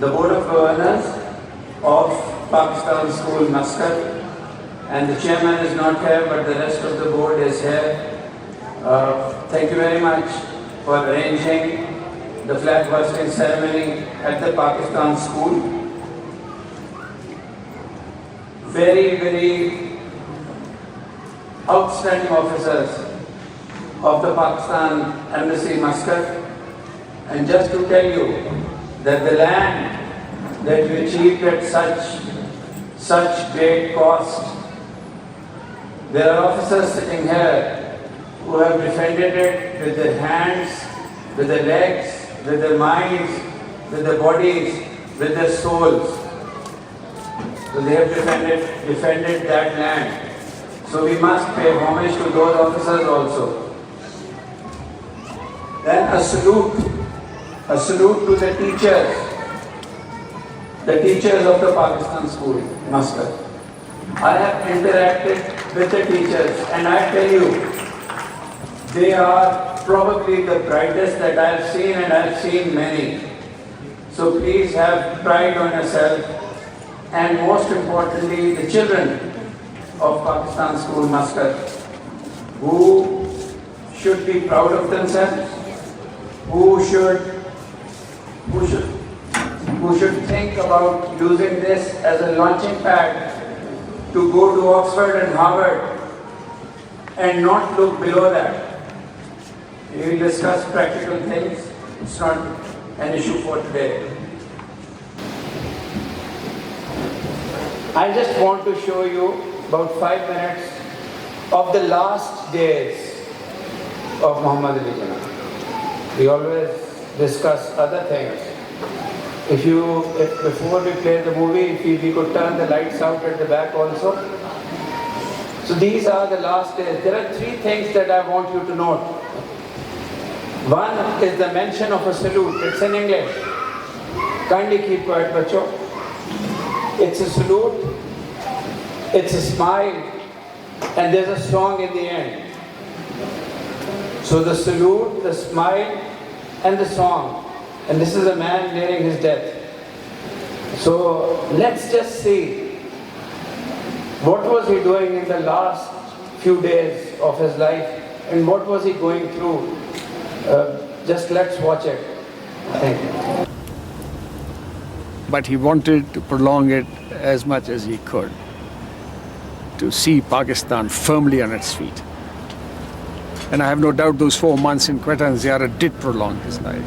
the Board of Governors of Pakistan School, Muscat, and the chairman is not here, but the rest of the board is here. Thank you very much for arranging the flag hoisting ceremony at the Pakistan School. Very, very outstanding officers of the Pakistan Embassy, Muscat. And just to tell you that the land that you achieved at such great cost, there are officers sitting here who have defended it with their hands, with their legs, with their minds, with their bodies, with their souls. So they have defended that land. So we must pay homage to those officers also. Then a salute to the teachers of the Pakistan School, Muscat. I have interacted with the teachers and I tell you, they are probably the brightest that I have seen, and I have seen many. So please have pride on yourself, and most importantly, the children of Pakistan School, Muscat, who should be proud of themselves, who should think about using this as a launching pad to go to Oxford and Harvard and not look below that. We will discuss practical things. It's not an issue for today. I just want to show you about 5 minutes of the last days of Muhammad Ali Jinnah. We always discuss other things. If before we play the movie, if we could turn the lights out at the back also. So these are the last days. There are 3 things that I want you to note. One is the mention of a salute. It's in English. Kindly keep quiet, bacho. It's a salute, it's a smile, and there's a song in the end. So the salute, the smile, and the song. And this is a man nearing his death. So let's just see what was he doing in the last few days of his life and what was he going through. Just let's watch it. Thank you. But he wanted to prolong it as much as he could, to see Pakistan firmly on its feet. And I have no doubt those 4 months in Quetta and Ziyara did prolong his life.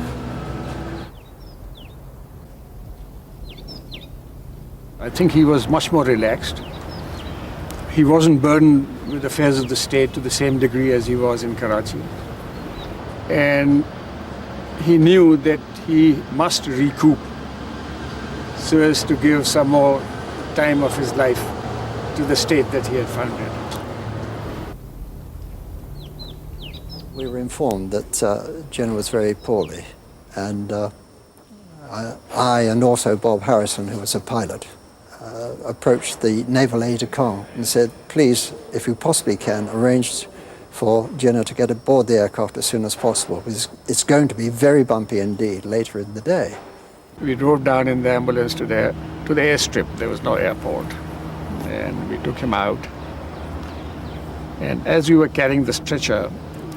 I think he was much more relaxed. He wasn't burdened with affairs of the state to the same degree as he was in Karachi. And he knew that he must recoup so as to give some more time of his life to the state that he had founded. We were informed that Jinnah was very poorly, and I and also Bob Harrison, who was a pilot, approached the naval aide-de-camp and said, please, if you possibly can, arrange for Jinnah to get aboard the aircraft as soon as possible, because it's going to be very bumpy indeed later in the day. We drove down in the ambulance to the airstrip. There was no airport. And we took him out. And as we were carrying the stretcher,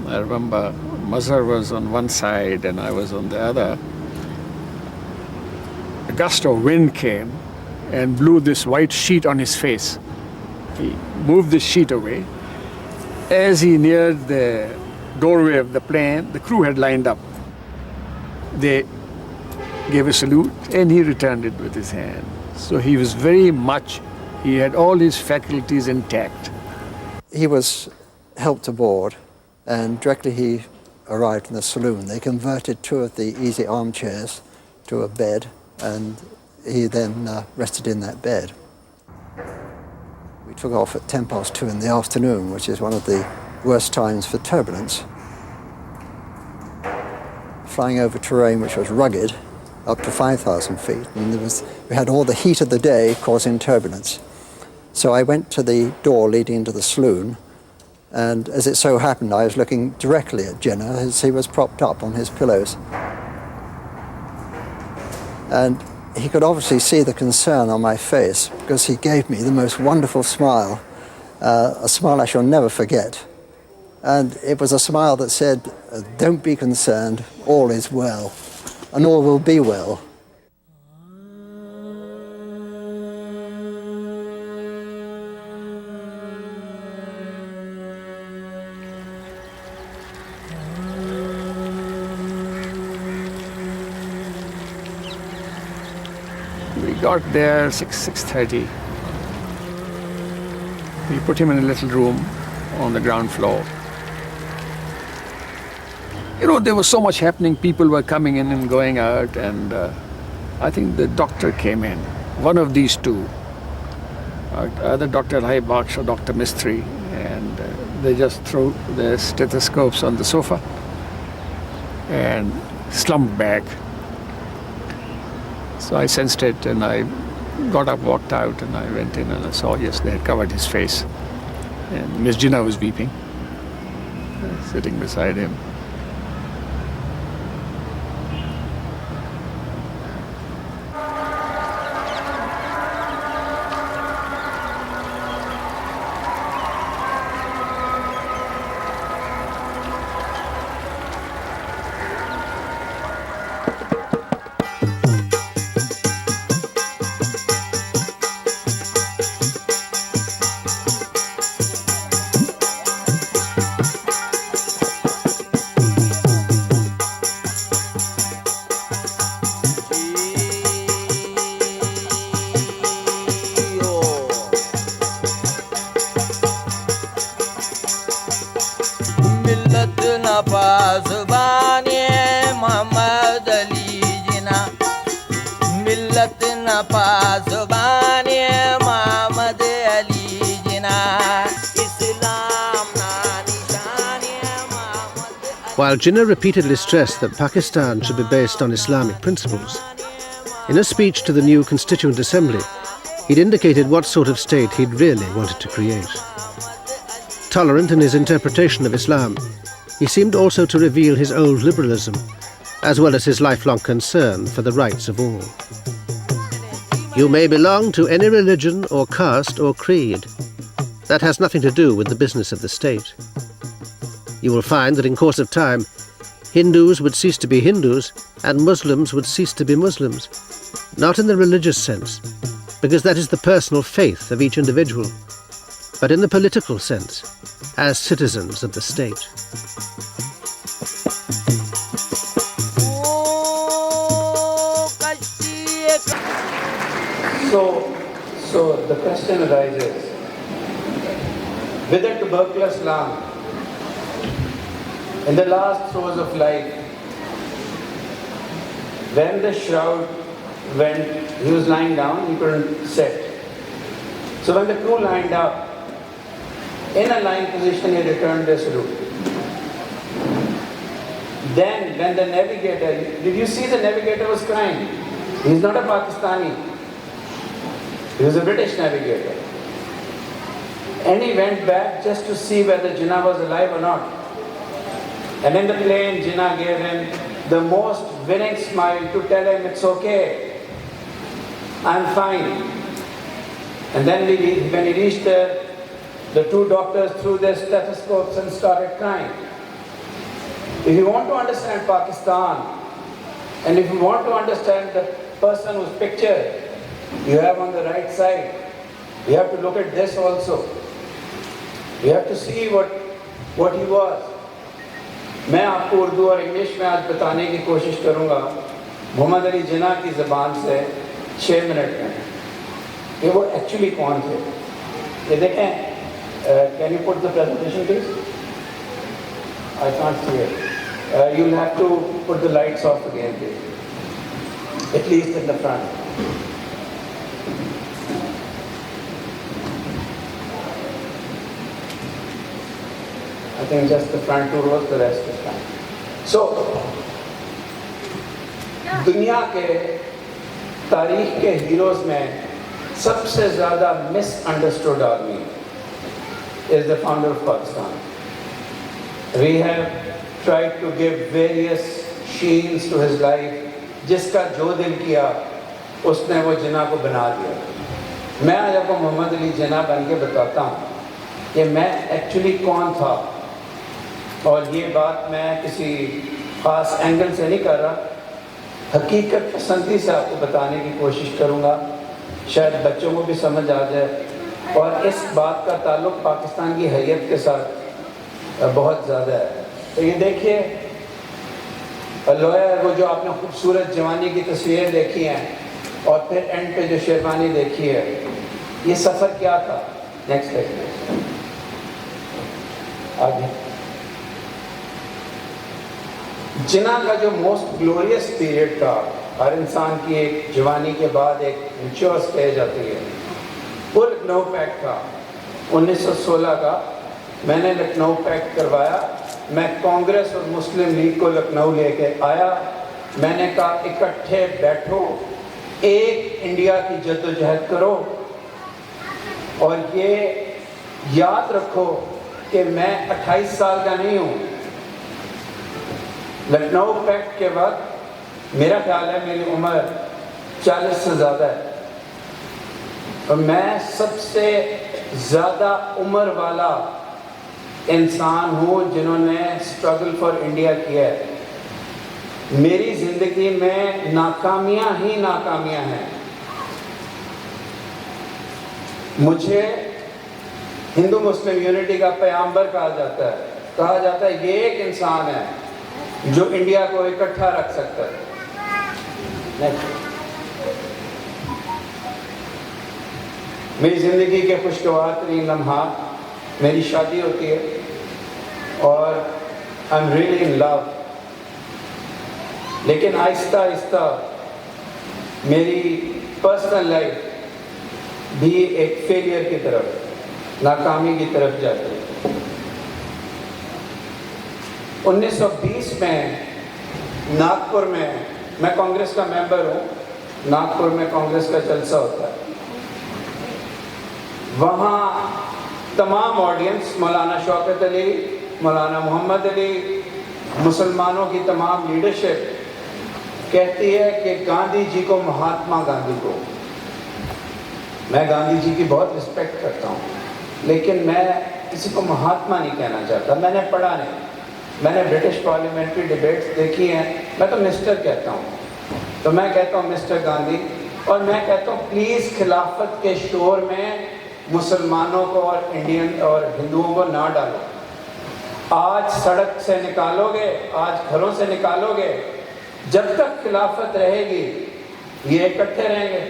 I remember Mazhar was on one side and I was on the other. A gust of wind came and blew this white sheet on his face. He moved the sheet away. As he neared the doorway of the plane, the crew had lined up. They gave a salute and he returned it with his hand. So he was he had all his faculties intact. He was helped aboard, and directly he arrived in the saloon, they converted 2 of the easy armchairs to a bed, and he then rested in that bed. We took off at 2:10 in the afternoon, which is one of the worst times for turbulence. Flying over terrain which was rugged, up to 5,000 feet, and we had all the heat of the day causing turbulence. So I went to the door leading into the saloon, and as it so happened, I was looking directly at Jinnah as he was propped up on his pillows. And he could obviously see the concern on my face because he gave me the most wonderful smile, a smile I shall never forget. And it was a smile that said, "Don't be concerned, all is well, and all will be well." We got there 6:30. We put him in a little room on the ground floor. You know, there was so much happening. People were coming in and going out, and I think the doctor came in. One of these two, either Dr. Rai Baksh or Dr. Mistry, and they just threw their stethoscopes on the sofa and slumped back. So I sensed it, and I got up, walked out, and I went in and I saw, yes, they had covered his face. And Miss Jinnah was weeping, sitting beside him. While Jinnah repeatedly stressed that Pakistan should be based on Islamic principles, in a speech to the new Constituent Assembly, he'd indicated what sort of state he'd really wanted to create. Tolerant in his interpretation of Islam, he seemed also to reveal his old liberalism, as well as his lifelong concern for the rights of all. You may belong to any religion or caste or creed. That has nothing to do with the business of the state. You will find that in course of time, Hindus would cease to be Hindus and Muslims would cease to be Muslims. Not in the religious sense, because that is the personal faith of each individual, but in the political sense, as citizens of the state. So the question arises, whether tuberculous lung, in the last throes of life, when the shroud went, he was lying down, he couldn't sit. So when the crew lined up, in a lying position, he returned this route. Then when the navigator, did you see the navigator was crying? He's not a Pakistani. He was a British navigator. And he went back just to see whether Jinnah was alive or not. And in the plane, Jinnah gave him the most winning smile to tell him, it's okay, I'm fine. And then when he reached there, the two doctors threw their stethoscopes and started crying. If you want to understand Pakistan, and if you want to understand the person whose picture you have on the right side, you have to look at this also. You have to see what he was. میں آپ کو اردو اور English میں آج بتانے کی کوشش کروں گا محمد علی جناح کی زبان سے 6 منٹ میں کہ وہ ایکچولی کون تھے. یہ دیکھیں, can you put the presentation please? I can't see it. You will have to put the lights off again please, at least in the front. I think just the front two rows, the rest is fine. So, دنیا کے تاریخ کے heroes میں سب سے زیادہ مس understood آدمی is the founder of Pakistan. We have tried to give various sheens to his life. جس کا جو دل کیا اس نے وہ جناح کو بنا دیا. میں آج آپ کو محمد علی جناح بن کے بتاتا ہوں کہ میں ایکچولی کون تھا, اور یہ بات میں کسی خاص اینگل سے نہیں کر رہا, حقیقت پسندی سے آپ کو بتانے کی کوشش کروں گا, شاید بچوں کو بھی سمجھ آ جائے. اور اس بات کا تعلق پاکستان کی حیت کے ساتھ بہت زیادہ ہے. تو یہ دیکھیے لوئر, وہ جو آپ نے خوبصورت جوانی کی تصویریں دیکھی ہیں اور پھر اینڈ پہ جو شیروانی دیکھی ہے, یہ سفر کیا تھا. نیکسٹ دیکھیے آگے. جناح کا جو موسٹ گلوریس پیریڈ تھا, ہر انسان کی ایک جوانی کے بعد ایک میچور سٹیج آتی ہے, وہ لکھنؤ پیکٹ تھا 1916 کا. میں نے لکھنؤ پیکٹ کروایا, میں کانگریس اور مسلم لیگ کو لکھنؤ لے کے آیا. میں نے کہا اکٹھے بیٹھو, ایک انڈیا کی جدوجہد کرو, اور یہ یاد رکھو کہ میں 28 سال کا نہیں ہوں. لکھنؤ پیکٹ کے وقت میرا خیال ہے میری عمر 40 سے زیادہ ہے, اور میں سب سے زیادہ عمر والا انسان ہوں جنہوں نے اسٹرگل فار انڈیا کیا ہے. میری زندگی میں ناکامیاں ہی ناکامیاں ہیں. مجھے ہندو مسلم یونٹی کا پیغمبر کہا جاتا ہے. کہا جاتا ہے یہ ایک انسان ہے جو انڈیا کو اکٹھا رکھ سکتا ہے. میری زندگی کے خوشگوار ترین لمحات, میری شادی ہوتی ہے اور آئی ایم ریئلی ان لو, لیکن آہستہ آہستہ میری پرسنل لائف بھی ایک فیلئر کی طرف, ناکامی کی طرف جاتی ہے. 1920 میں ناگپور میں کانگریس کا ممبر ہوں, ناگپور میں کانگریس کا جلسہ ہوتا ہے. وہاں تمام آڈینس, مولانا شوکت علی, مولانا محمد علی, مسلمانوں کی تمام لیڈرشپ کہتی ہے کہ گاندھی جی کو, مہاتما گاندھی کو. میں گاندھی جی کی بہت رسپیکٹ کرتا ہوں, لیکن میں کسی کو مہاتما نہیں کہنا چاہتا. میں نے پڑھا نہیں, میں نے برٹش پارلیمنٹری ڈیبیٹس دیکھی ہیں, میں تو مسٹر کہتا ہوں. تو میں کہتا ہوں مسٹر گاندھی, اور میں کہتا ہوں پلیز خلافت کے شور میں مسلمانوں کو اور انڈین اور ہندوؤں کو نہ ڈالو. آج سڑک سے نکالو گے, آج گھروں سے نکالو گے, جب تک خلافت رہے گی یہ اکٹھے رہیں گے.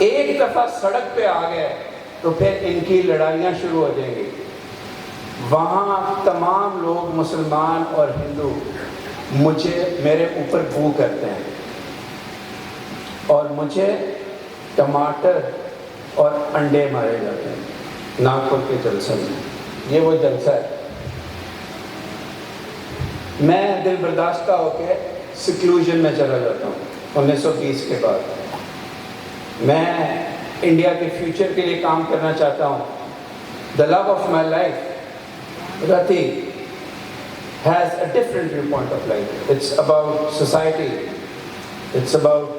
ایک دفعہ سڑک پہ آ گئے تو پھر ان کی لڑائیاں شروع ہو جائیں گی. وہاں تمام لوگ مسلمان اور ہندو میرے اوپر بو کرتے ہیں, اور مجھے ٹماٹر اور انڈے مارے جاتے ہیں ناگپور کے جلسے میں. یہ وہ جلسہ ہے. میں دل برداشتہ ہو کے سیکلوژن میں چلا جاتا ہوں 1920 کے بعد. میں انڈیا کے فیوچر کے لیے کام کرنا چاہتا ہوں. The love of my life, Rati, has a different viewpoint of life. It's about society. It's about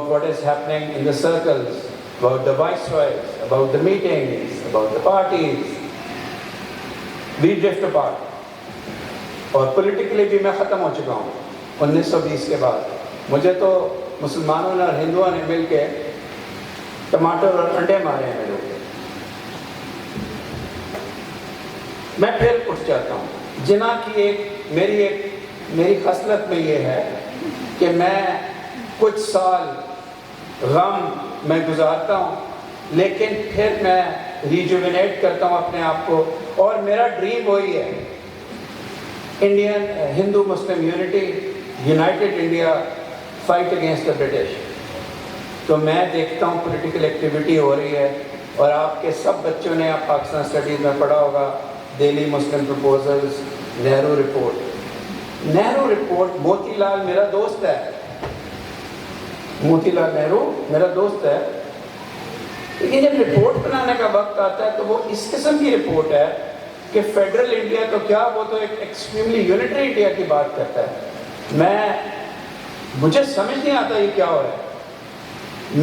what is happening in the circles, about the viceroys, about the meetings, about the parties. We drift apart. اور politically بھی میں ختم ہو چکا ہوں 1920 کے بعد. مجھے تو مسلمانوں نے اور ہندوؤں نے مل کے ٹماٹر اور انڈے مارے ہیں میرے اوپر. میں پھر اٹھ جاتا ہوں. جناح کی میری خصلت میں یہ ہے کہ میں کچھ سال غم میں گزارتا ہوں, لیکن پھر میں ریجوینیٹ کرتا ہوں اپنے آپ کو. اور میرا ڈریم وہی ہے, Indian Hindu Muslim unity, United India, fight against the British. تو میں دیکھتا ہوں پولیٹیکل ایکٹیویٹی ہو رہی ہے, اور آپ کے سب بچوں نے آپ پاکستان اسٹڈیز میں پڑھا ہوگا Delhi Muslim proposals, Nehru report. Nehru report, Moti Lal میرا دوست ہے, موتی لال نہرو میرا دوست ہے. لیکن جب رپورٹ بنانے کا وقت آتا ہے تو وہ اس قسم کی رپورٹ ہے کہ فیڈرل انڈیا تو کیا, وہ تو ایک ایکسٹریملی یونٹری انڈیا کی بات کرتا ہے. میں مجھے سمجھ نہیں آتا یہ کیا ہو رہا ہے.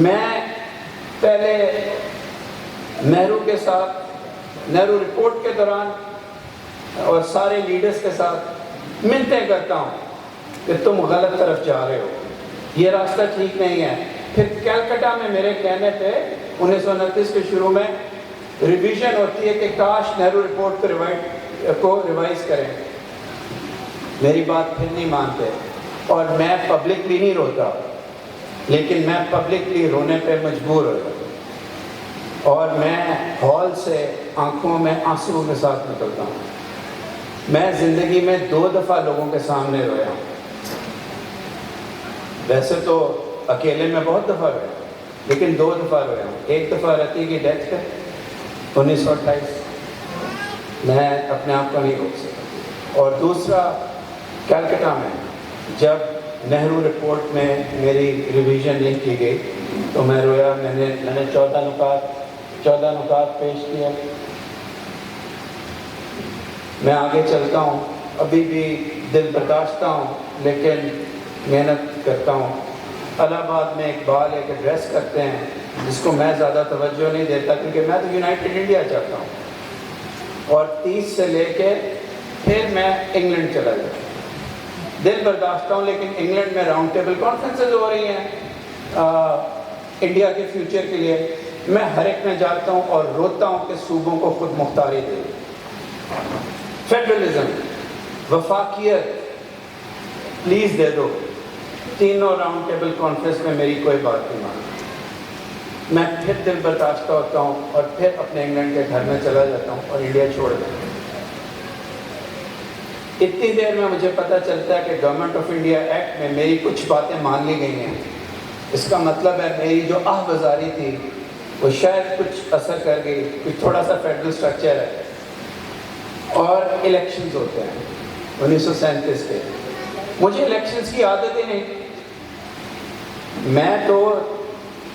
میں پہلے نہرو کے ساتھ، نہرو رپورٹ کے دوران اور سارے لیڈرز کے ساتھ ملتے کرتا ہوں کہ تم غلط طرف جا رہے ہو، یہ راستہ ٹھیک نہیں ہے. پھر کلکتہ میں میرے کہنے پہ 1929 کے شروع میں ریویژن ہوتی ہے کہ کاش نہرو رپورٹ کو ریوائز کریں. میری بات پھر نہیں مانتے، اور میں پبلکلی نہیں روتا، لیکن میں پبلکلی رونے پہ مجبور ہو جاتا اور میں ہال سے آنکھوں میں آنسو کے ساتھ نکلتا ہوں. میں زندگی میں 2 دفعہ لوگوں کے سامنے رویا ہوں. ویسے تو اکیلے میں بہت دفعہ رویا، لیکن 2 دفعہ رویا ہوں. ایک دفعہ رتی کی ڈیتھ پہ 1928، میں اپنے آپ کو نہیں روک سکا. اور دوسرا کلکتہ میں جب نہرو رپورٹ میں میری ریویژن نہیں کی گئی تو میں رویا. میں نے 14 نکات پیش کیا. میں آگے چلتا ہوں، ابھی بھی دل برداشتہ ہوں، لیکن محنت کرتا ہوں. الہ آباد میں اقبال ایک ایڈریس کرتے ہیں جس کو میں زیادہ توجہ نہیں دیتا کیونکہ میں تو یونائٹڈ انڈیا چاہتا ہوں. اور 30 سے لے کے پھر میں انگلینڈ چلا گیا. دل برداشتہ ہوں، لیکن انگلینڈ میں راؤنڈ ٹیبل کانفرنسز ہو رہی ہیں انڈیا کے فیوچر کے لیے. میں ہر ایک میں جاتا ہوں اور روتا ہوں کہ صوبوں کو خود مختاری دے. فیڈرلزم، وفاقیت پلیز دے دو. تینوں راؤنڈ ٹیبل کانفرنس میں میری کوئی بات نہیں مانی. میں پھر دل برداشتہ ہوتا ہوں اور پھر اپنے انگلینڈ کے گھر میں چلا جاتا ہوں اور انڈیا چھوڑ دیتا ہوں. اتنی دیر میں مجھے پتہ چلتا ہے کہ گورنمنٹ آف انڈیا ایکٹ میں میری کچھ باتیں مان لی گئی ہیں. اس کا مطلب ہے میری جو آہوازاری تھی وہ شاید کچھ اثر کر گئی. کچھ تھوڑا سا فیڈرل سٹرکچر ہے اور الیکشنز ہوتے ہیں 1937 کے. مجھے الیکشنز کی عادت ہی نہیں. میں تو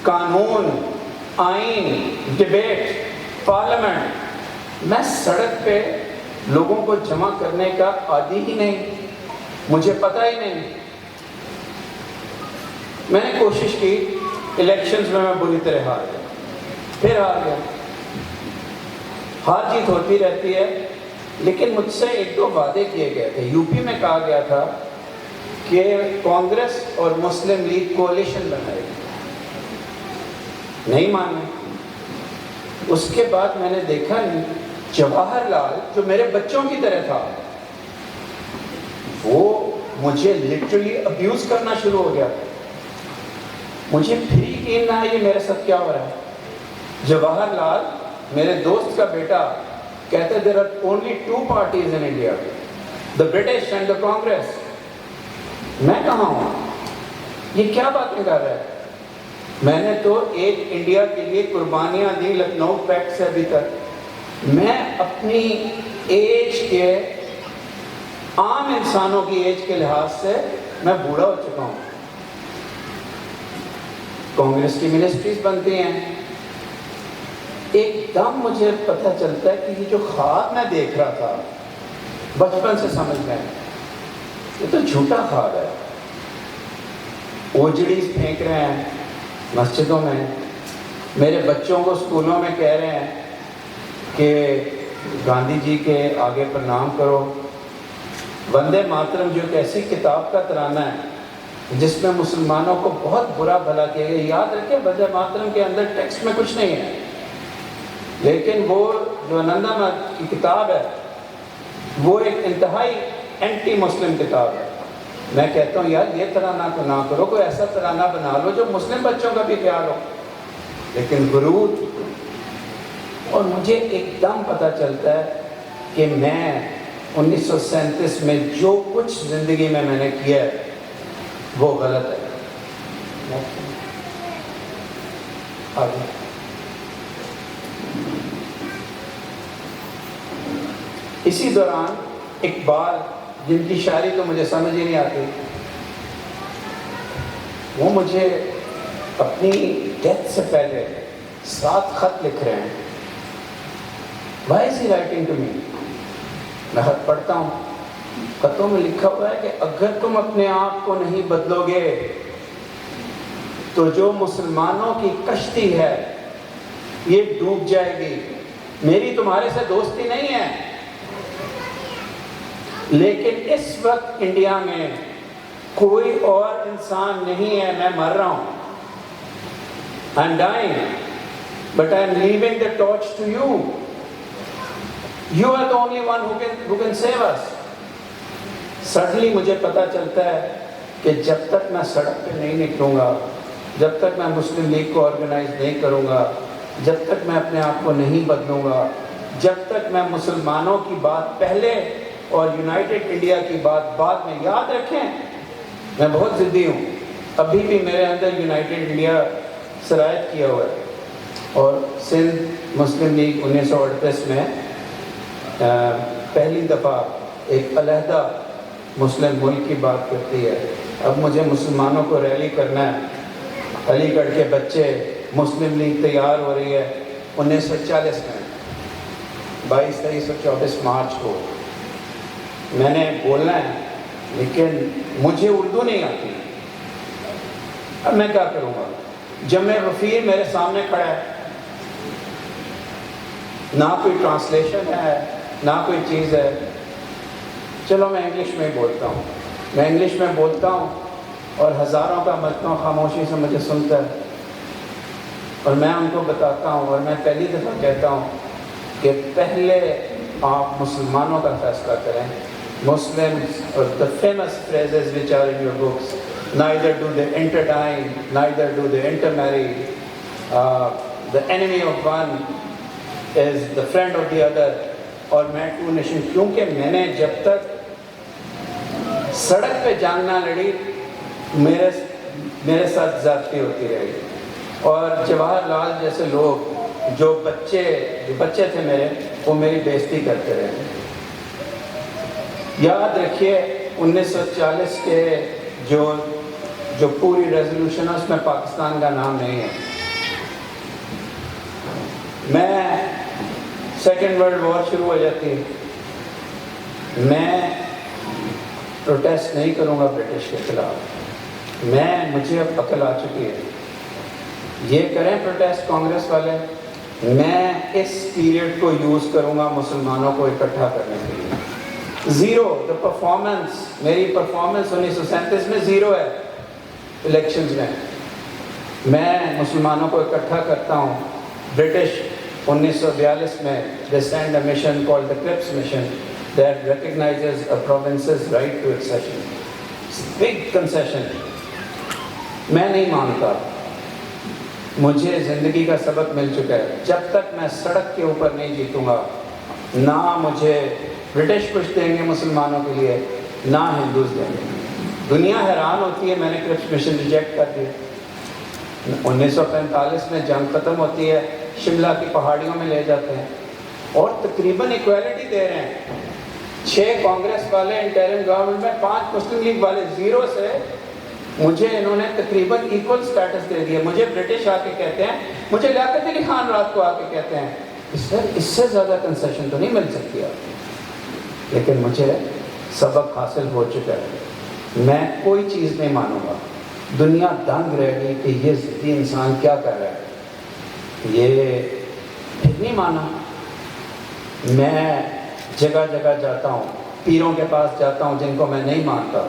قانون، آئین، ڈیبیٹ، پارلیمنٹ، میں سڑک پہ لوگوں کو جمع کرنے کا عادی ہی نہیں. مجھے پتہ ہی نہیں. میں نے کوشش کی، الیکشنز میں بری طرح ہار گیا، پھر ہار گیا. ہار جیت ہوتی رہتی ہے. لیکن مجھ سے 1-2 وعدے کیے گئے تھے. یو پی میں کہا گیا تھا کہ کانگریس اور مسلم لیگ کولیشن بنائے گی. نہیں مانے. اس کے بعد میں نے دیکھا جواہر لال جو میرے بچوں کی طرح تھا وہ مجھے لٹرلی ابیوز کرنا شروع ہو گیا. مجھے پھر یقین نہ یہ میرے ساتھ کیا ہو رہا ہے. جواہر لال میرے دوست کا بیٹا کہتے there are only 2 parties in India, the British and the Congress. میں کہاں ہوں؟ یہ کیا باتیں کر رہا ہے؟ میں نے تو ایک انڈیا کے لیے قربانیاں دی لکھنؤ پیکٹ سے ابھی تک. میں اپنی ایج کے، عام انسانوں کی ایج کے لحاظ سے میں بوڑھا ہو چکا ہوں. کانگریس کی منسٹریز بنتی ہیں. ایک دم مجھے پتہ چلتا ہے کہ یہ جو خواب میں دیکھ رہا تھا بچپن سے سمجھ میں، یہ تو جھوٹا خواب ہے. اوجڑیز پھینک رہے ہیں مسجدوں میں، میرے بچوں کو اسکولوں میں کہہ رہے ہیں کہ گاندھی جی کے آگے پرنام کرو. وندے ماترم جو ایک ایسی کتاب کا ترانہ ہے جس میں مسلمانوں کو بہت برا بھلا کیا گیا. یاد رکھیں وندے ماترم کے اندر ٹیکسٹ میں کچھ نہیں ہے، لیکن وہ جو آنندا مت کی کتاب ہے وہ ایک انتہائی اینٹی مسلم کتاب ہے. میں کہتا ہوں یار یہ ترانہ تو نہ کرو، کوئی ایسا ترانہ بنا لو جو مسلم بچوں کا بھی خیال ہو. لیکن غرور. اور مجھے ایک دم پتہ چلتا ہے کہ میں 1937 میں جو کچھ زندگی میں نے کیا ہے وہ غلط ہے. آگے اسی دوران اقبال، جن کی شاعری تو مجھے سمجھ ہی نہیں آتی، وہ مجھے اپنی ڈیتھ سے پہلے 7 خط لکھ رہے ہیں. Why is he writing to me? میں خط پڑھتا ہوں خطوں میں لکھا ہوا ہے کہ اگر تم اپنے آپ کو نہیں بدلو گے تو جو مسلمانوں کی کشتی ہے یہ ڈوب جائے گی. میری تمہارے سے دوستی نہیں ہے، لیکن اس وقت انڈیا میں کوئی اور انسان نہیں ہے. میں مر رہا ہوں. I'm dying, but I'm leaving the torch to you. You are the only one who can save us. Suddenly مجھے پتا چلتا ہے کہ جب تک میں سڑک پہ نہیں نکلوں گا، جب تک میں مسلم لیگ کو آرگنائز نہیں کروں گا، جب تک میں اپنے آپ کو نہیں بدلوں گا، جب تک میں مسلمانوں کی بات پہلے اور یونائٹڈ انڈیا کی بات بعد میں. یاد رکھیں میں بہت ضدی ہوں، ابھی بھی میرے اندر یونائٹڈ انڈیا سرایت کیا ہوا ہے. اور سندھ مسلم لیگ 1938 میں پہلی دفعہ ایک علیحدہ مسلم ملک کی بات کرتی ہے. اب مجھے مسلمانوں کو ریلی کرنا ہے. علی گڑھ کے بچے مسلم لیگ تیار ہو رہی ہے 1940 میں 22, 23 اور 24 مارچ کو. میں نے بولنا ہے لیکن مجھے اردو نہیں آتی. اب میں کیا کروں گا؟ جمع غفیر میرے سامنے کھڑا ہے، نہ کوئی ٹرانسلیشن ہے نہ کوئی چیز ہے. چلو میں انگلش میں ہی بولتا ہوں. میں انگلش میں بولتا ہوں اور ہزاروں کا مجمع خاموشی سے مجھے سنتا ہے اور میں ان کو بتاتا ہوں اور میں پہلی دفعہ کہتا ہوں کہ پہلے آپ مسلمانوں کا فیصلہ کریں. Muslims, or the famous phrases which are in your books, neither do they interdine, neither do they intermarry, the enemy of one is the friend of the other, اور میں ٹو نیشن. کیونکہ میں نے جب تک سڑک پہ جان نہ لڑی میرے ساتھ زیادتی ہوتی رہی. اور جواہر لال جیسے لوگ جو بچے تھے میرے، وہ میری بےزتی کرتے رہے. یاد رکھیے 1940 کے جو پوری ریزولوشن ہے اس میں پاکستان کا نام نہیں ہے. میں سیکنڈ ورلڈ وار شروع ہو جاتی، میں پروٹیسٹ نہیں کروں گا برٹش کے خلاف. مجھے اب عقل آ چکی ہے. یہ کریں پروٹیسٹ کانگریس والے، میں اس پیریڈ کو یوز کروں گا مسلمانوں کو اکٹھا کرنے کے لیے. زیرو دا پرفارمنس، میری پرفارمنس 1937 میں زیرو ہے الیکشنز میں. میں مسلمانوں کو اکٹھا کرتا ہوں. برٹش 1942 میں they send a mission called the Cripps mission that recognizes a province's right to accession. Big concession. میں نہیں مانتا. مجھے زندگی کا سبق مل چکا ہے. جب تک میں سڑک کے اوپر نہیں جیتوں گا، نہ مجھے برٹش کچھ دیں گے مسلمانوں کے لیے، نہ ہندوز دیں گے. دنیا حیران ہوتی ہے. میں نے کرپس مشن ریجیکٹ کر دیا. 1945 میں جنگ ختم ہوتی ہے، شملہ کی پہاڑیوں میں لے جاتے ہیں اور تقریباً ایکویلٹی دے رہے ہیں. 6 کانگریس والے انٹرم گورنمنٹ میں، 5 مسلم لیگ والے. زیرو سے مجھے انہوں نے تقریباً ایکول سٹیٹس دے دیا. مجھے برٹش آ کے کہتے ہیں، مجھے لیاقت علی خان رات کو آ کے کہتے ہیں اس سے زیادہ کنسیشن تو نہیں مل سکتی آپ. لیکن مجھے سبق حاصل ہو چکا ہے. میں کوئی چیز نہیں مانوں گا. دنیا دنگ رہ گئی کہ یہ ضدی انسان کیا کر رہا ہے. یہ پھر نہیں مانا. میں جگہ جگہ جاتا ہوں، پیروں کے پاس جاتا ہوں جن کو میں نہیں مانتا.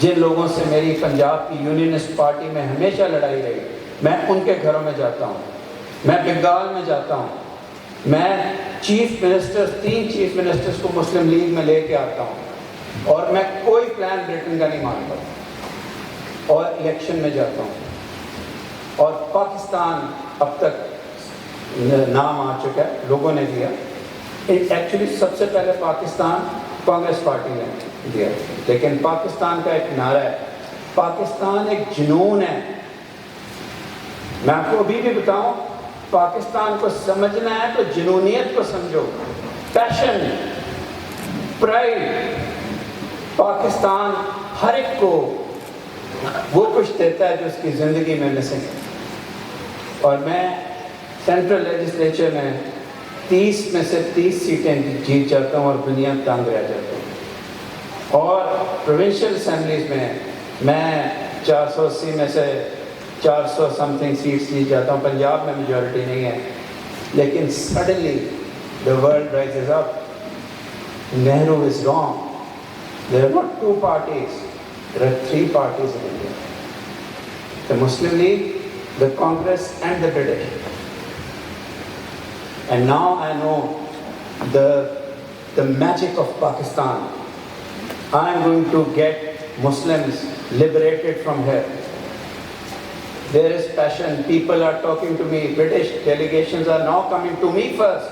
جن لوگوں سے میری پنجاب کی یونینسٹ پارٹی میں ہمیشہ لڑائی رہی، میں ان کے گھروں میں جاتا ہوں. میں بنگال میں جاتا ہوں. میں 3 چیف منسٹرز کو مسلم لیگ میں لے کے آتا ہوں. اور میں کوئی پلان برٹن کا نہیں مانتا. اور الیکشن میں جاتا ہوں. اور پاکستان اب تک نام آ چکا ہے، لوگوں نے دیا. ایکچولی سب سے پہلے پاکستان کانگریس پارٹی نے دیا، لیکن پاکستان کا ایک نعرہ ہے. پاکستان ایک جنون ہے. میں آپ کو ابھی بھی بتاؤں، پاکستان کو سمجھنا ہے تو جنونیت کو سمجھو. پیشن، پرائڈ. پاکستان ہر ایک کو وہ کچھ دیتا ہے جو اس کی زندگی میں مسنگ ہے. اور میں سینٹرل لیجسلیچر میں 30 میں سے 30 سیٹیں جیت جاتا ہوں اور دنیا تنگ رہ جاتا ہوں. اور پروونشل اسمبلیز میں 480 میں سے 400 سم تھنگ سیٹس جیت جاتا ہوں. پنجاب میں میجورٹی نہیں ہے, لیکن suddenly the world rises up. Nehru is wrong. There are not 2 parties, there are 3 parties in India. The Muslim League, the Congress and the British. And now I know the magic of Pakistan. I am going to get Muslims liberated from here. There is passion, people are talking to me, British delegations are now coming to me first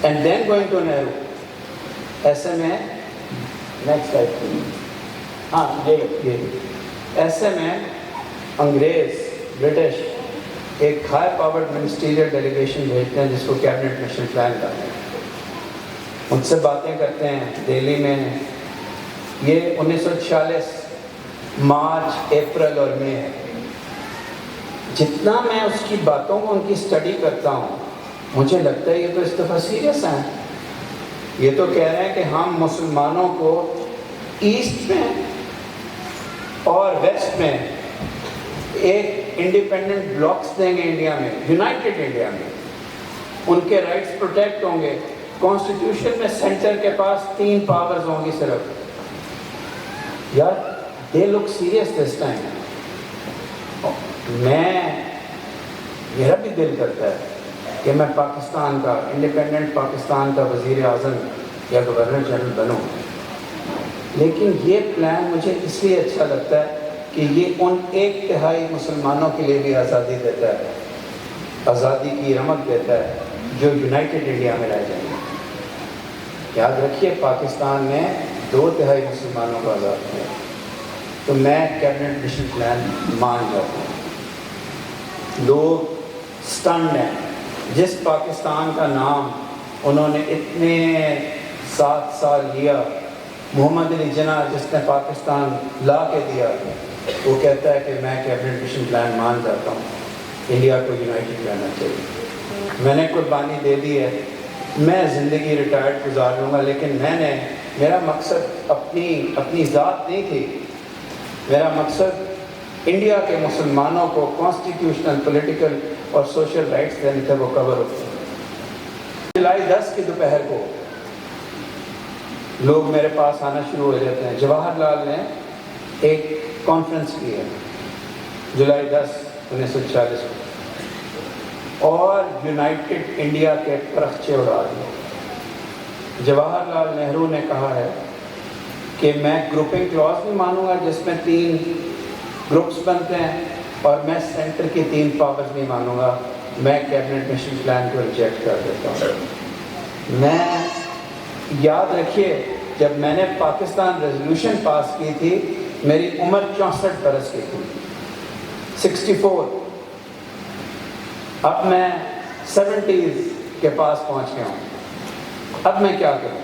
and then going to Nehru. ایسے میں next slide ہاں یہ ایسے میں انگریز British ایک high powered ministerial delegation بھیجتے ہیں جس کو کیبنٹ مشن پلان کرتے ہیں. مجھ سے باتیں کرتے ہیں دہلی میں. یہ 1946 مارچ اپریل اور مئی ہے. جتنا میں اس کی باتوں کو ان کی اسٹڈی کرتا ہوں مجھے لگتا ہے یہ تو اس دفعہ سیریس ہیں. یہ تو کہہ رہے ہیں کہ ہم مسلمانوں کو ایسٹ میں اور ویسٹ میں ایک انڈیپینڈنٹ بلاکس دیں گے انڈیا میں, یونائٹڈ انڈیا میں. ان کے رائٹس پروٹیکٹ ہوں گے. کانسٹیٹیوشن میں سینٹر کے پاس 3 پاورز ہوں گی صرف. یار دے لک سیریس دس ٹائم. میرا بھی دل کرتا ہے کہ میں پاکستان کا انڈیپینڈنٹ پاکستان کا وزیر اعظم یا گورنر جنرل بنوں, لیکن یہ پلان مجھے اس لیے اچھا لگتا ہے کہ یہ ان 1/3 مسلمانوں کے لیے بھی آزادی دیتا ہے, آزادی کی رمق دیتا ہے جو یونائٹڈ انڈیا میں رہ جائیں گے. یاد رکھیے پاکستان میں 2/3 مسلمانوں کو آزاد کیا. تو میں کیبنٹ مشن پلان مان جاتا ہوں. لوگ سٹنڈ ہیں. جس پاکستان کا نام انہوں نے اتنے 7 سال لیا, محمد علی جناح جس نے پاکستان لا کے دیا, وہ کہتا ہے کہ میں کیبنٹ مشن پلان مان جاتا ہوں, انڈیا کو یونائٹڈ رہنا چاہیے. میں نے قربانی دے دی ہے, میں زندگی ریٹائرڈ گزار لوں گا, لیکن میرا مقصد اپنی ذات نہیں تھی. میرا مقصد انڈیا کے مسلمانوں کو کانسٹیٹیوشنل پولیٹیکل اور سوشل رائٹس دینے تھے, وہ کور ہوتے ہیں. جولائی 10 کی دوپہر کو لوگ میرے پاس آنا شروع ہو جاتے ہیں. جواہر لال نے ایک کانفرنس کی ہے جولائی 10 1946 کو, اور یونائٹڈ انڈیا کے پرخچے اڑا دیے. جواہر لال نہرو نے کہا ہے کہ میں گروپنگ کلاس نہیں مانوں گا جس میں 3 گروپس بنتے ہیں, اور میں سینٹر کی 3 پاورز نہیں مانوں گا. میں کیبنٹ مشن پلان کو ریجیکٹ کر دیتا ہوں. میں یاد رکھیے جب میں نے پاکستان ریزولوشن پاس کی تھی میری عمر 64 برس کی تھی, 64. اب میں 70s کے پاس پہنچ گیا ہوں. اب میں کیا کروں؟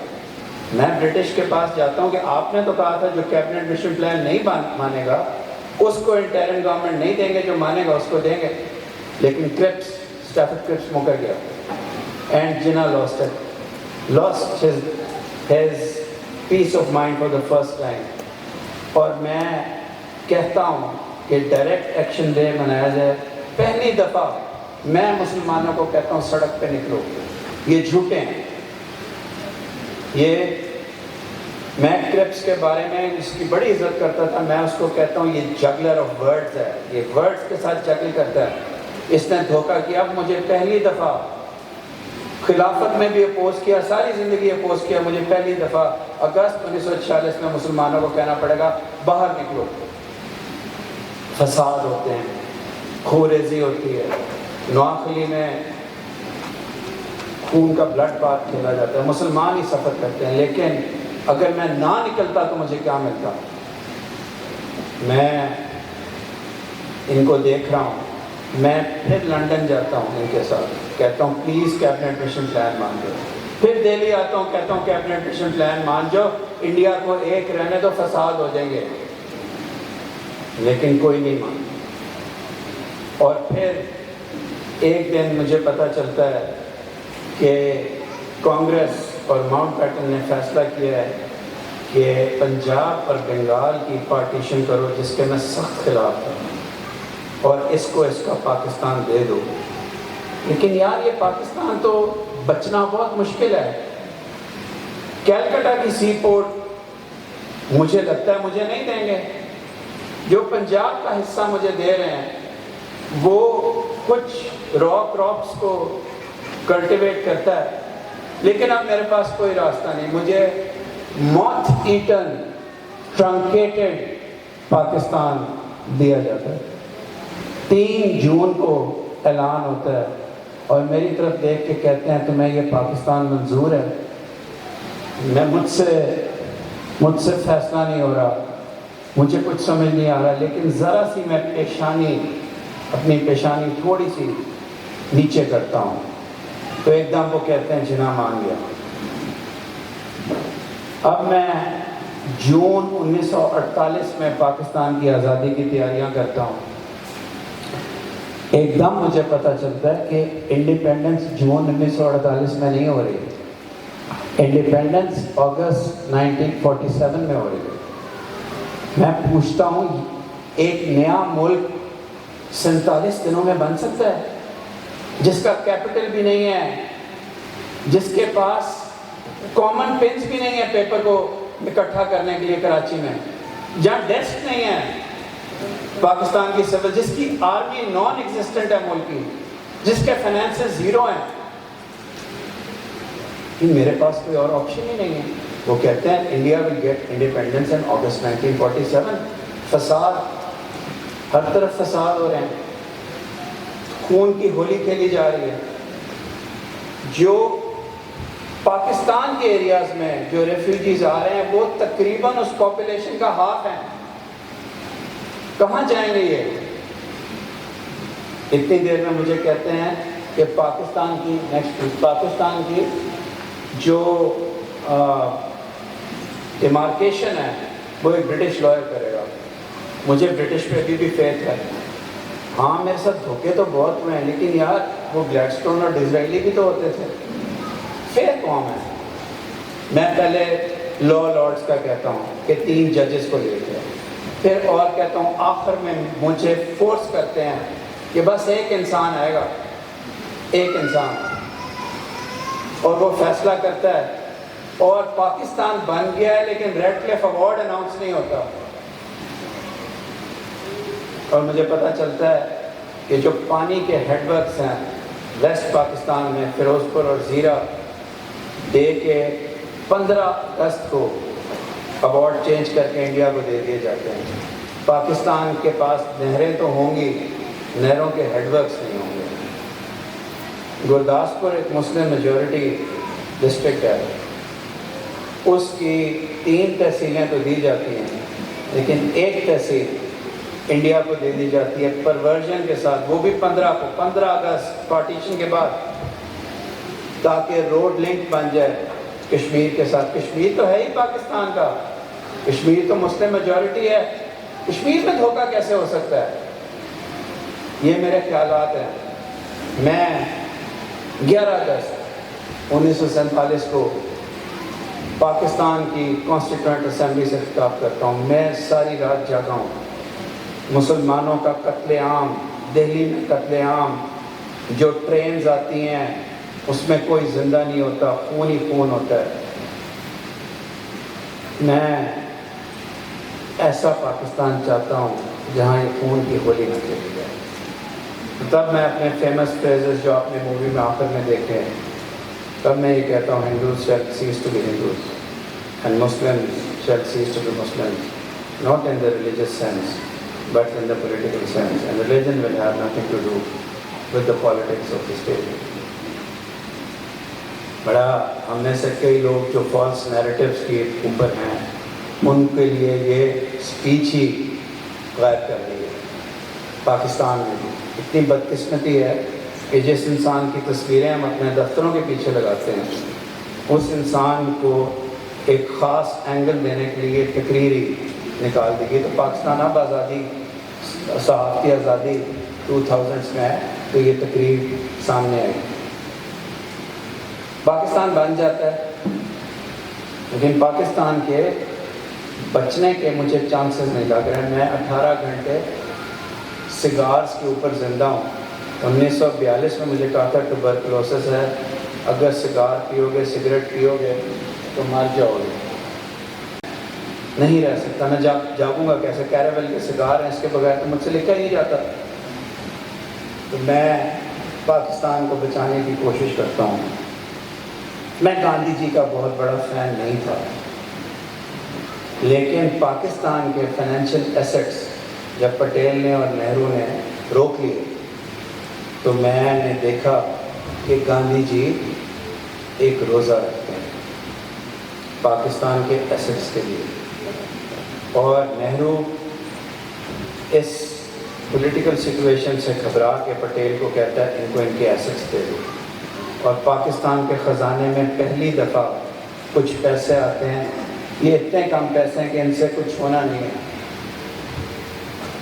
میں برٹش کے پاس جاتا ہوں کہ آپ نے تو کہا تھا جو کیبنٹ مشن پلان نہیں مانے گا اس کو انٹرم گورنمنٹ نہیں دیں گے, جو مانے گا اس کو دیں گے. لیکن اسٹیفرڈ کرپس مکر گیا, اینڈ جنا lost his peace of mind for the first time. اور میں کہتا ہوں کہ ڈائریکٹ ایکشن ڈے منایا جائے. پہلی دفعہ میں مسلمانوں کو کہتا ہوں سڑک پہ نکلو, یہ جھوٹے ہیں. یہ میں کرپس کے بارے میں اس کی بڑی عزت کرتا تھا. میں اس کو کہتا ہوں یہ جگلر آف ورڈز ہے, یہ ورڈز کے ساتھ جگل کرتا ہے. اس نے دھوکہ کیا. اب مجھے پہلی دفعہ خلافت میں بھی اپوز کیا, ساری زندگی اپوز کیا. مجھے پہلی دفعہ اگست 1946 میں مسلمانوں کو کہنا پڑے گا باہر نکلو. فساد ہوتے ہیں, خوریزی ہوتی ہے, نواخلی میں خون کا بلڈ بات کھیلا جاتا ہے, مسلمان ہی سفر کرتے ہیں. لیکن اگر میں نہ نکلتا تو مجھے کیا ملتا؟ میں ان کو دیکھ رہا ہوں. میں پھر لنڈن جاتا ہوں ان کے ساتھ, کہتا ہوں پلیز کیبنٹ مشن پلان مان دو. پھر دہلی آتا ہوں, کہتا ہوں کیبنٹ مشن پلان مان جاؤ, انڈیا کو ایک رہنے دو, فساد ہو جائیں گے. لیکن کوئی نہیں مان. اور پھر ایک دن مجھے پتہ چلتا ہے کہ کانگریس اور ماؤنٹ بیٹن نے فیصلہ کیا ہے کہ پنجاب اور بنگال کی پارٹیشن کرو، جس کے میں سخت خلاف ہوں، اور اس کا پاکستان دے دو. لیکن یار یہ پاکستان تو بچنا بہت مشکل ہے. کیلکٹا کی سی پورٹ مجھے لگتا ہے مجھے نہیں دیں گے. جو پنجاب کا حصہ مجھے دے رہے ہیں وہ کچھ را کراپس کو کلٹیویٹ کرتا ہے، لیکن اب میرے پاس کوئی راستہ نہیں. مجھے موتھ ایٹن ٹرنکیٹڈ پاکستان دیا جاتا ہے. 3 جون کو اعلان ہوتا ہے اور میری طرف دیکھ کے کہتے ہیں تمہیں یہ پاکستان منظور ہے. مجھ سے فیصلہ نہیں ہو رہا، مجھے کچھ سمجھ نہیں آ رہا، لیکن ذرا سی میں اپنی پیشانی تھوڑی سی نیچے کرتا ہوں تو ایک دم وہ کہتے ہیں جناح مان گیا. اب میں جون 1948 میں پاکستان کی آزادی کی تیاریاں کرتا ہوں. ایک دم مجھے پتہ چلتا ہے کہ انڈیپینڈنس جون 1948 میں نہیں ہو رہی، انڈیپینڈنس اگست 1947 میں ہو رہی ہے. میں پوچھتا ہوں ایک نیا ملک 47 دنوں میں بن سکتا ہے، جس کا کیپٹل بھی نہیں ہے، جس کے پاس کامن پنس بھی نہیں ہے پیپر کو اکٹھا کرنے کے لیے کراچی میں، جہاں ڈیسک نہیں ہے پاکستان کی سول، جس کی آرمی نان ایگزسٹنٹ ہے ملک کی، جس کے فائنینسز زیرو ہیں. میرے پاس کوئی اور آپشن ہی نہیں ہے. وہ کہتے ہیں India will get independence in August 1947. فساد، ہر طرف فساد ہو رہے ہیں، خون کی ہولی کھیلی جا رہی ہے. جو پاکستان کے ایریاز میں جو ریفیوجیز آ رہے ہیں وہ تقریباً اس پاپولیشن کا ہاف ہیں. کہاں جائیں گے یہ؟ اتنی دیر میں مجھے کہتے ہیں کہ پاکستان کی جو ڈیمارکیشن ہے وہ ایک برٹش لائر کرے گا. مجھے برٹش پہ ابھی بھی فیتھ ہے. ہاں میرے ساتھ دھوکے تو بہت ہوئے ہیں، لیکن یار وہ گلیڈسٹون اور ڈزرائیلی بھی تو ہوتے تھے. فیتھ قوم ہے. میں پہلے لا لارڈس کا کہتا ہوں کہ 3 ججز کو لیتے ہیں، پھر اور کہتا ہوں آخر میں مجھے فورس کرتے ہیں کہ بس ایک انسان آئے گا، ایک انسان، اور وہ فیصلہ کرتا ہے. اور پاکستان بن گیا ہے لیکن ریڈ کلف ایوارڈ اناؤنس نہیں ہوتا. اور مجھے پتہ چلتا ہے کہ جو پانی کے ہیڈ ورکس ہیں ویسٹ پاکستان میں فیروز پور اور زیرہ دے کے 15 اگست کو ایوارڈ چینج کر کے انڈیا کو دے دیے جاتے ہیں. پاکستان کے پاس نہریں تو ہوں گی، نہروں کے ہیڈ ورکس نہیں ہوں گے. گرداسپور ایک مسلم میجورٹی ڈسٹرکٹ ہے، اس کی 3 تحصیلیں تو دی جاتی ہیں، لیکن ایک تحصیل انڈیا کو دے دی جاتی ہے پرورژن کے ساتھ، وہ بھی 15 اگست پارٹیشن کے بعد، تاکہ روڈ لنک بن جائے کشمیر کے ساتھ. کشمیر تو ہے ہی پاکستان کا، کشمیر تو مسلم میجورٹی ہے، کشمیر میں دھوکہ کیسے ہو سکتا ہے؟ یہ میرے خیالات ہیں. میں 11 اگست 1947 کو پاکستان کی کانسٹیٹیوئنٹ اسمبلی سے خطاب کرتا ہوں. میں ساری رات جاگا ہوں. مسلمانوں کا قتل عام، دہلی میں قتل عام، جو ٹرینز آتی ہیں اس میں کوئی زندہ نہیں ہوتا، خون ہی خون ہوتا ہے. میں ایسا پاکستان چاہتا ہوں جہاں یہ خون کی ہولی نہ کھیلی جائے. تب میں اپنے فیمس فریزز جو آپ نے مووی میں آخر میں دیکھے ہیں، تب میں یہ کہتا ہوں Hindus shall cease to be Hindus and Muslims shall cease to be Muslims, not in the religious sense but in the political sense, and religion will have nothing to do with the politics of the state. بڑا ہم میں سے کئی لوگ جو false narratives کے اوپر ہیں ان کے لیے یہ اسپیچ ہی غائب کر دی ہے. پاکستان میں بھی اتنی بدقسمتی ہے کہ جس انسان کی تصویریں ہم اپنے دفتروں کے پیچھے لگاتے ہیں اس انسان کو ایک خاص اینگل دینے کے لیے تقریری نکال دی گئی. تو پاکستان اب آزادی، صحافتی آزادی 2000s میں ہے تو یہ تقریر سامنے آئی. پاکستان بن جاتا ہے لیکن پاکستان کے بچنے کے مجھے چانسز نہیں لگ رہے. میں 18 گھنٹے سگارز کے اوپر زندہ ہوں. 1942 میں مجھے کہا تھا ٹوبرکلوسس ہے, اگر سگار پیو گے, سگریٹ پیو گے تو مر جاؤ گے. نہیں رہ سکتا, میں جاگوں گا کیسے؟ کیراول کے سگار ہیں, اس کے بغیر تو مجھ سے لکھا ہی نہیں جاتا. تو میں پاکستان کو بچانے کی کوشش کرتا ہوں. میں گاندھی جی کا بہت بڑا فین نہیں تھا, لیکن پاکستان کے فائنینشیل ایسٹس جب پٹیل نے اور نہرو نے روک لیے تو میں نے دیکھا کہ گاندھی جی ایک روزہ رکھتے ہیں پاکستان کے ایسٹس کے لیے, اور نہرو اس پولیٹیکل سچویشن سے گھبرا کے پٹیل کو کہتا ہے ان کو ان کے ایسٹس دے دو, اور پاکستان کے خزانے میں پہلی دفعہ کچھ پیسے آتے ہیں. یہ اتنے کم پیسے ہیں کہ ان سے کچھ ہونا نہیں ہے.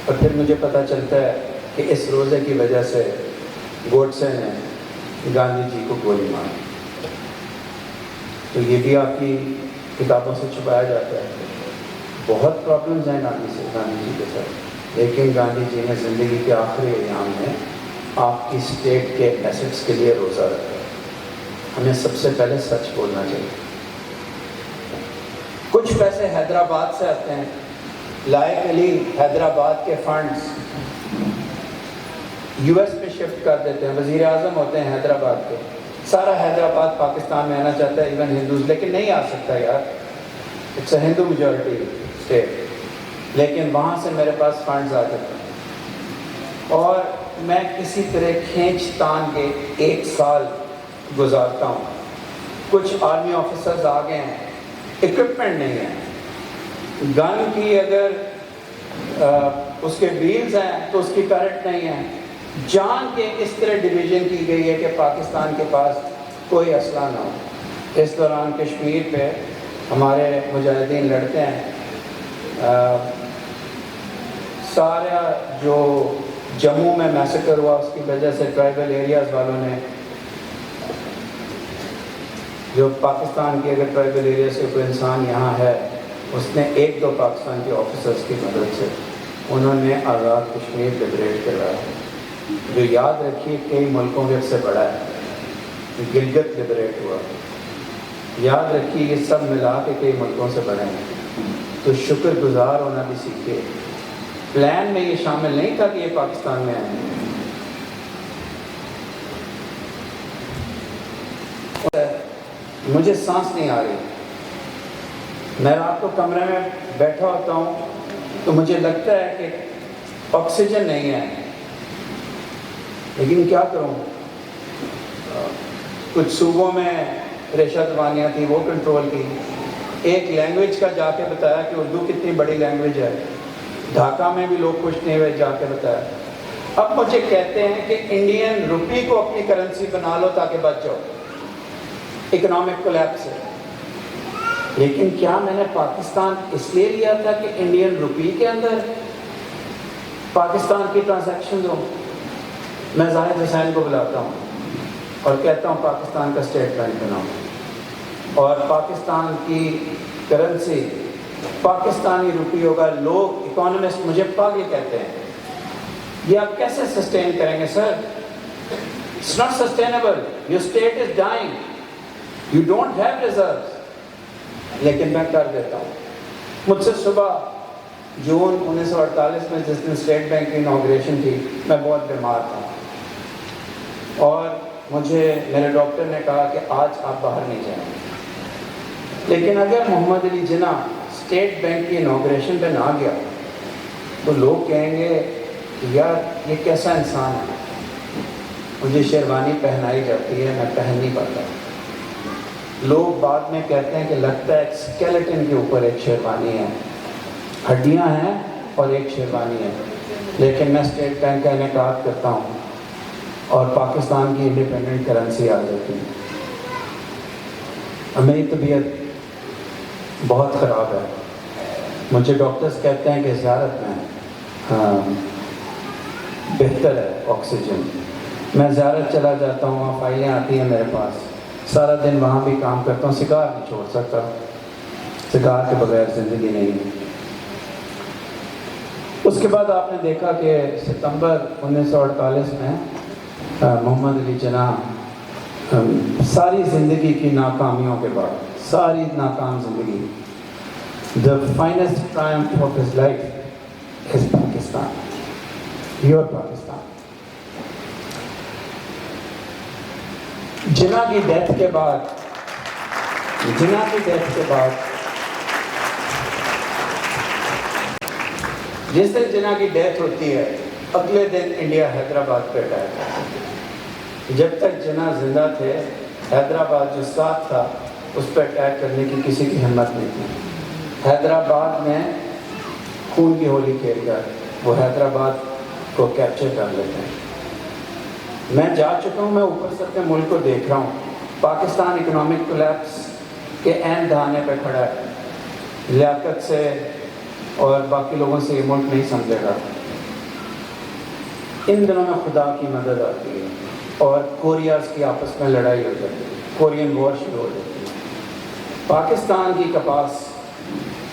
اور پھر مجھے پتہ چلتا ہے کہ اس روزے کی وجہ سے گوڈسے نے گاندھی جی کو گولی ماری. تو یہ بھی آپ کی کتابوں سے چھپایا جاتا ہے. بہت پرابلمز ہیں گاندھی جی کے ساتھ, لیکن گاندھی جی نے زندگی کے آخری ایام میں آپ کی اسٹیٹ کے ایسٹس کے لیے روزہ رکھا. ہمیں سب سے پہلے سچ بولنا چاہیے. کچھ پیسے حیدرآباد سے آتے ہیں. لائق علی حیدرآباد کے فنڈز یو ایس میں شفٹ کر دیتے ہیں. وزیر اعظم ہوتے ہیں حیدرآباد کے. سارا حیدرآباد پاکستان میں آنا چاہتا ہے, ایون ہندوز, لیکن نہیں آ سکتا یار. It's a Hindu majority state, لیکن وہاں سے میرے پاس فنڈز آ جاتے ہیں. اور میں کسی طرح کھینچ تان کے 1 سال گزارتا ہوں. کچھ آرمی آفیسرز آ گئے ہیں, اکوپمنٹ نہیں ہے. گن کی اگر اس کے ویلز ہیں تو اس کی پیرٹ نہیں ہے. جان کے اس طرح ڈویژن کی گئی ہے کہ پاکستان کے پاس کوئی اسلحہ نہ ہو. اس دوران کشمیر پہ ہمارے مجاہدین لڑتے ہیں. سارا جو جموں میں میسیکر ہوا اس کی وجہ سے ٹرائبل ایریاز والوں نے, جو پاکستان کے اگر ٹرائبل ایریا سے کوئی انسان یہاں ہے, اس نے 1-2 پاکستان کے آفیسرز کی مدد سے انہوں نے آزاد کشمیر لبریٹ کروایا. جو یاد رکھیے کئی ملکوں کے سے بڑا ہے. گلگت لبریٹ ہوا, یاد رکھیے یہ سب ملا کے کئی ملکوں سے بڑے ہیں. تو شکر گزار ہونا بھی سیکھیے. پلان میں یہ شامل نہیں تھا کہ یہ پاکستان میں آئیں. مجھے سانس نہیں آ رہی. میں رات کو کمرے میں بیٹھا ہوتا ہوں تو مجھے لگتا ہے کہ آکسیجن نہیں ہے, لیکن کیا کروں. کچھ صوبوں میں ریشہ دوانیاں تھیں, وہ کنٹرول کی. ایک لینگویج کا جا کے بتایا کہ اردو کتنی بڑی لینگویج ہے. ڈھاکہ میں بھی لوگ خوش نہیں ہوئے, جا کے بتایا. اب مجھے کہتے ہیں کہ انڈین روپی کو اپنی کرنسی بنا لو تاکہ بچ جاؤ اکنامک کولیپس سے. لیکن کیا میں نے پاکستان اس لیے لیا تھا کہ انڈین روپی کے اندر پاکستان کی ٹرانزیکشنز ہوں؟ میں زاہد حسین کو بلاتا ہوں اور کہتا ہوں پاکستان کا اسٹیٹ بینک بناؤ, اور پاکستان کی کرنسی پاکستانی روپی ہوگا. لوگ اکانومسٹ مجھے پاگل کہتے ہیں. یہ آپ کیسے سسٹین کریں گے sir? It's not sustainable. Your state is dying, you don't have reserves. لیکن میں کر دیتا ہوں. مجھ سے صبح جون 1948 میں جس دن اسٹیٹ بینک کی انوگریشن تھی, میں بہت بیمار تھا, اور مجھے میرے ڈاکٹر نے کہا کہ آج آپ باہر نہیں جائیں. لیکن اگر محمد علی جناح اسٹیٹ بینک کی انوگریشن پہ نہ گیا تو لوگ کہیں گے یار یہ کیسا انسان ہے. مجھے شیروانی پہنائی جاتی ہے, میں پہن نہیں پاتا. لوگ بعد میں کہتے ہیں کہ لگتا ہے ایک اسکیلیٹن کے اوپر ایک شیروانی ہے, ہڈیاں ہیں اور ایک شیروانی ہے. لیکن میں اسٹیٹ بینک کا انعقاد کرتا ہوں اور پاکستان کی انڈیپینڈنٹ کرنسی آ جاتی ہے. میری طبیعت بہت خراب ہے. مجھے ڈاکٹرز کہتے ہیں کہ زیارت میں بہتر ہے آکسیجن. میں زیارت چلا جاتا ہوں, وہاں فائلیں آتی ہیں میرے پاس, سارا دن وہاں بھی کام کرتا ہوں, سگار نہیں چھوڑ سکتا. سگار کے بغیر زندگی نہیں. اس کے بعد آپ نے دیکھا کہ ستمبر 1948 میں محمد علی جناح ساری زندگی کی ناکامیوں کے بعد, ساری ناکام زندگی, the finest triumph of his life is Pakistan, your Pakistan. جناح کی ڈیتھ کے بعد جس دن جناح کی ڈیتھ ہوتی ہے اگلے دن انڈیا حیدرآباد پہ اٹیک کرتا ہے. جب تک جناح زندہ تھے حیدرآباد جو ساتھ تھا اس پہ اٹیک کرنے کی کسی کی ہمت نہیں تھی. حیدرآباد میں خون کی ہولی کھیل کر وہ حیدرآباد کو کیپچر کر لیتے ہیں. میں جا چکا ہوں, میں اوپر سے اپنے ملک کو دیکھ رہا ہوں. پاکستان اکنامک کولیپس کے عین دہانے پہ کھڑا ہے. لیاقت سے اور باقی لوگوں سے یہ ملک نہیں سمجھے گا. ان دنوں میں خدا کی مدد آتی ہے اور کوریاز کی آپس میں لڑائی ہو جاتی ہے, کورین وار شروع ہو جاتی ہے. پاکستان کی کپاس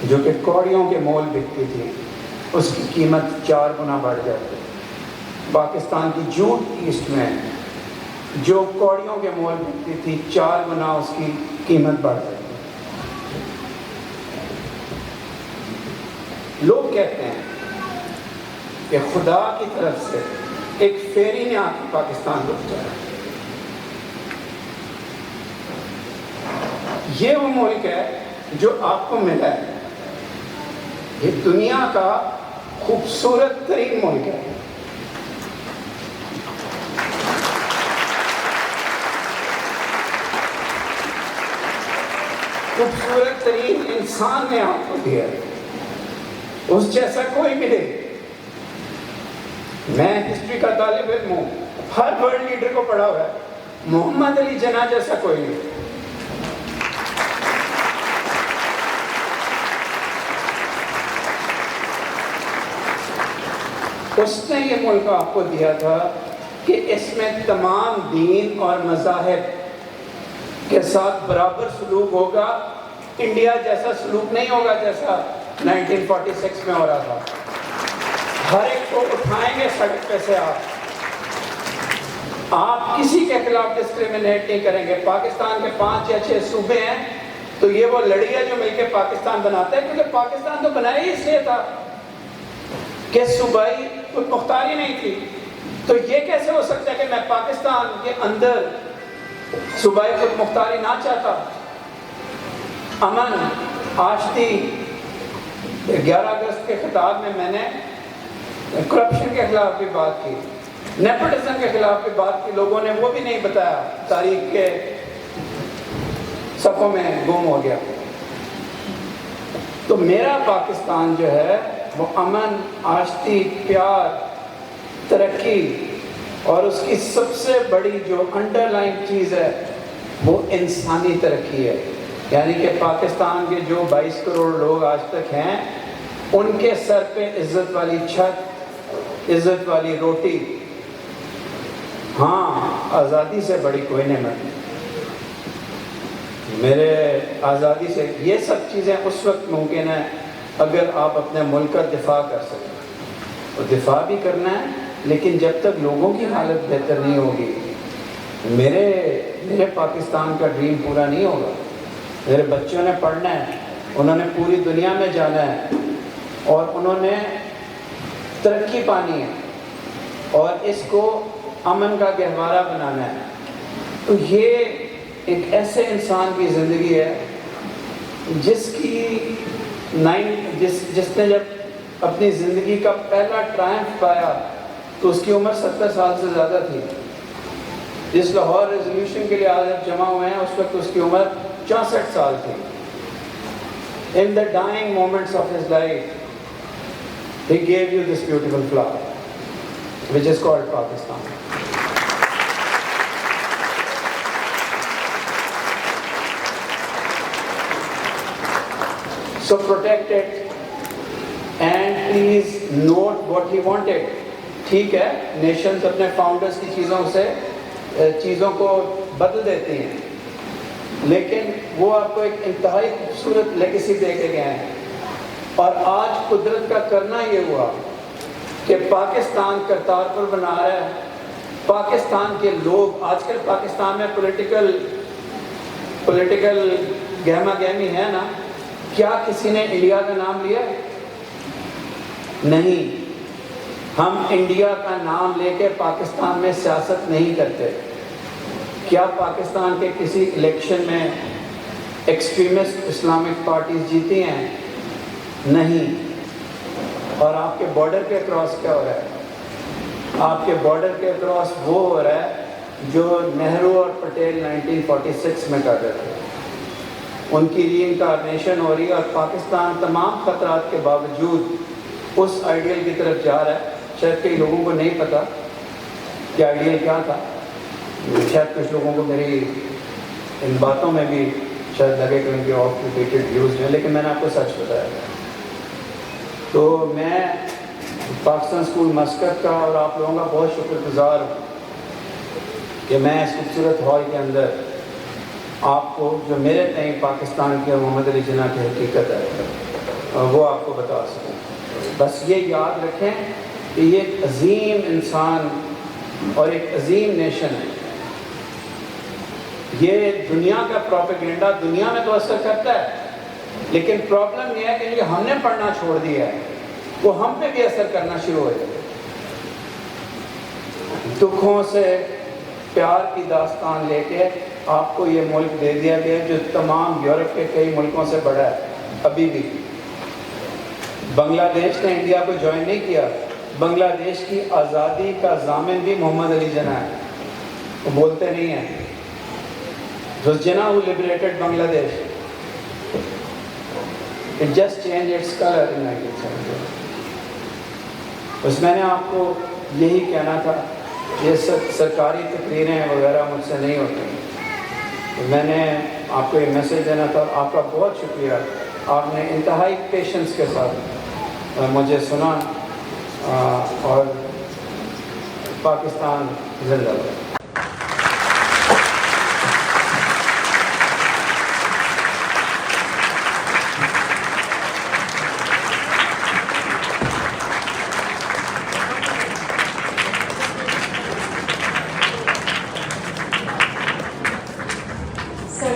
جو کہ کوڑیوں کے مول بکتی تھی اس کی قیمت 4 گنا بڑھ جاتی ہے. پاکستان کی جوٹ ایسٹ میں جو کوڑیوں کے مول بکتی تھی 4 گنا اس کی قیمت بڑھ جاتی ہے. لوگ کہتے ہیں کہ خدا کی طرف سے ایک فیری نے آ کے پاکستان کو بچایا. یہ وہ ملک ہے جو آپ کو ملا ہے. یہ دنیا کا خوبصورت ترین ملک ہے. خوبصورت ترین انسان نے آپ کو دیا ہے, اس جیسا کوئی ملے. میں ہسٹری کا طالب علم ہوں, ہر ورلڈ لیڈر کو پڑھا ہوا ہے, محمد علی جناح جیسا کوئی نہیں. اس نے یہ ملک آپ کو دیا تھا کہ اس میں تمام دین اور مذاہب کے ساتھ برابر سلوک ہوگا. انڈیا جیسا سلوک نہیں ہوگا جیسا 1946 میں ہو رہا تھا. ہر ایک کو اٹھائیں گے سڑک پہ سے. آپ کسی کے خلاف ڈسکریمنیٹ نہیں کریں گے. پاکستان کے 5 یا 6 صوبے ہیں تو یہ وہ لڑی ہے جو مل کے پاکستان بناتا ہے, کیونکہ پاکستان تو بنایا ہی اس لیے تھا کہ صوبائی خود مختاری نہیں تھی. تو یہ کیسے ہو سکتا ہے کہ میں پاکستان کے اندر صوبائی خود مختاری نہ چاہتا. امن آشتی 11 اگست کے خطاب میں نے کرپشن کے خلاف بھی بات کی, نیپوٹزم کے خلاف بھی بات کی. لوگوں نے وہ بھی نہیں بتایا, تاریخ کے صفوں میں گم ہو گیا. تو میرا پاکستان جو ہے وہ امن, آشتی, پیار, ترقی, اور اس کی سب سے بڑی جو انڈر لائن چیز ہے وہ انسانی ترقی ہے. یعنی کہ پاکستان کے جو 22 کروڑ لوگ آج تک ہیں ان کے سر پہ عزت والی چھت, عزت والی روٹی. ہاں, آزادی سے بڑی کوئی نعمت نہیں. میرے آزادی سے یہ سب چیزیں اس وقت ممکن ہے اگر آپ اپنے ملک کا دفاع کر سکیں. اور دفاع بھی کرنا ہے, لیکن جب تک لوگوں کی حالت بہتر نہیں ہوگی میرے پاکستان کا ڈریم پورا نہیں ہوگا. میرے بچوں نے پڑھنا ہے, انہوں نے پوری دنیا میں جانا ہے, اور انہوں نے ترقی پانی ہے, اور اس کو امن کا گہوارہ بنانا ہے. تو یہ ایک ایسے انسان کی زندگی ہے جس نے جب اپنی زندگی کا پہلا ٹرائمف پایا تو اس کی عمر 70 سال سے زیادہ تھی. جس لاہور ریزولوشن کے لیے آج جمع ہوئے ہیں اس وقت اس کی عمر 64 سال تھی. In the dying moments of his life, he gave you this beautiful flower, which is called Pakistan. So protect it and please note what he wanted. ٹھیک ہے, نیشنز اپنے فاؤنڈرز کی چیزوں کو بدل دیتی ہیں, لیکن وہ آپ کو ایک انتہائی خوبصورت لیگیسی دے کے گئے ہیں. اور آج قدرت کا کرنا یہ ہوا کہ پاکستان کرتارپور بنا رہا ہے. پاکستان کے لوگ آج کل پاکستان میں پولیٹیکل گہما گہمی ہے نا. کیا کسی نے انڈیا کا نام لیا؟ نہیں. ہم انڈیا کا نام لے کے پاکستان میں سیاست نہیں کرتے. کیا پاکستان کے کسی الیکشن میں ایکسٹریمسٹ اسلامک پارٹیز جیتی ہیں؟ نہیں. اور آپ کے بارڈر کے اکراس کیا ہو رہا ہے؟ آپ کے بارڈر کے اکراس وہ ہو رہا ہے جو نہرو اور پٹیل 1946 میں کر رہے تھے. ان کی ری انکارنیشن ہو رہی ہے. اور پاکستان تمام خطرات کے باوجود اس آئیڈیل کی طرف جا رہا ہے. شاید کئی لوگوں کو نہیں پتا کہ آئیڈیل کیا تھا. شاید کچھ لوگوں کو میری ان باتوں میں بھی شاید لگے کہ ان کی آف ریپیٹڈ ویوز ہیں, لیکن میں نے آپ کو سچ بتایا. تو میں پاکستان اسکول مسقط کا اور آپ لوگوں کا بہت شکر گزار ہوں کہ میں اس خوبصورت ہال کے اندر آپ کو جو میرے تئیں پاکستان کی اور محمد علی جناح کی حقیقت ہے وہ آپ کو بتا سکوں. بس یہ یاد رکھیں کہ یہ ایک عظیم انسان اور ایک عظیم نیشن ہے. یہ دنیا کا پروپیگنڈا دنیا میں تو اثر کرتا ہے, لیکن پرابلم یہ ہے کہ ہم نے پڑھنا چھوڑ دیا ہے, وہ ہم پہ بھی اثر کرنا شروع ہو جائے. دکھوں سے پیار کی داستان لے کے آپ کو یہ ملک دے دیا گیا جو تمام یورپ کے کئی ملکوں سے بڑا ہے. ابھی بھی بنگلہ دیش نے انڈیا کو جوائن نہیں کیا. بنگلہ دیش کی آزادی کا ضامن بھی محمد علی جناح ہے. وہ بولتے نہیں ہیں. Jinnah who liberated Bangladesh. It just changed its color in 1970. بس میں نے آپ کو یہی کہنا تھا. یہ سرکاری تقریریں وغیرہ مجھ سے نہیں ہوتی. میں نے آپ کو یہ میسیج دینا تھا. آپ کا بہت شکریہ. آپ نے انتہائی پیشنس کے ساتھ مجھے سنا. اور پاکستان زندہ باد.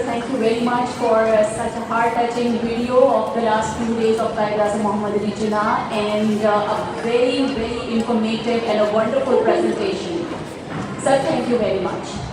Thank you very much for such a heart-touching video of the last few days of Quaid-e-Azam Muhammad Ali Jinnah, and a very, very informative and a wonderful presentation. Sir, thank you very much.